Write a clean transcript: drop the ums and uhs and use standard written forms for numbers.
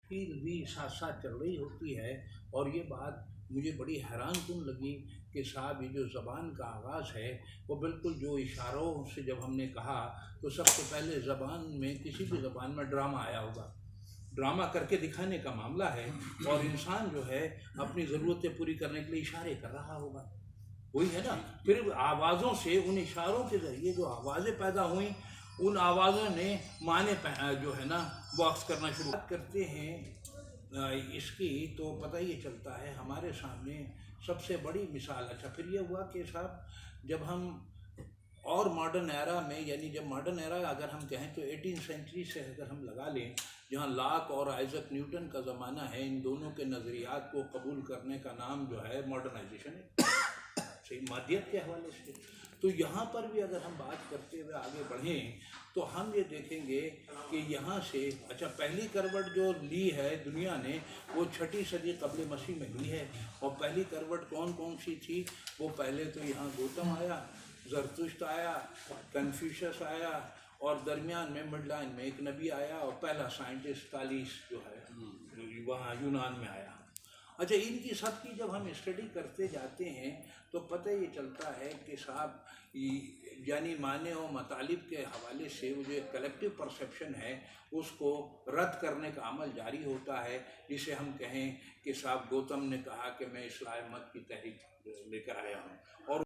بھی ساتھ ساتھ چل رہی ہوتی ہے۔ اور یہ بات مجھے بڑی حیران کن لگی کہ صاحب یہ جو زبان کا آغاز ہے وہ بالکل جو اشاروں سے جب ہم نے کہا تو سب سے پہلے زبان میں کسی بھی زبان میں ڈرامہ آیا ہوگا، ڈرامہ کر کے دکھانے کا معاملہ ہے، اور انسان جو ہے اپنی ضرورتیں پوری کرنے کے لیے اشارے کر رہا ہوگا، وہی ہے نا۔ پھر آوازوں سے، ان اشاروں کے ذریعے جو آوازیں پیدا ہوئیں، ان آوازوں نے معنی جو ہے نا باکس کرنا شروع کرتے ہیں اس کی، تو پتہ یہ چلتا ہے ہمارے سامنے سب سے بڑی مثال۔ اچھا پھر یہ ہوا کہ صاحب جب ہم اور ماڈرن ایرا میں، یعنی جب ماڈرن ایرا اگر ہم کہیں تو 18 سینچری سے اگر ہم لگا لیں، جہاں لاک اور آئزک نیوٹن کا زمانہ ہے، ان دونوں کے نظریات کو قبول کرنے کا نام جو ہے ماڈرنائزیشن ہے، صحیح مادیت کے حوالے سے۔ تو یہاں پر بھی اگر ہم بات کرتے ہوئے آگے بڑھیں تو ہم یہ دیکھیں گے کہ یہاں سے اچھا پہلی کروٹ جو لی ہے دنیا نے وہ 6 صدی قبل مسیح میں لی ہے، اور پہلی کروٹ کون سی تھی؟ وہ پہلے تو یہاں گوتم آیا، زرتشت آیا، کنفیوشس آیا، اور درمیان میں مڈ لائن میں ایک نبی آیا، اور پہلا سائنٹسٹ تالیس جو ہے وہاں یونان میں آیا۔ اچھا ان کی سب کی جب ہم اسٹڈی کرتے جاتے ہیں تو پتہ یہ چلتا ہے کہ صاحب یعنی معنی و مطالب کے حوالے سے وہ جو ایک کلیکٹیو پرسیپشن ہے اس کو رد کرنے کا عمل جاری ہوتا ہے، جسے ہم کہیں کہ صاحب گوتم نے کہا کہ میں اصلاح مت کی تحریک لے کر آیا ہوں، اور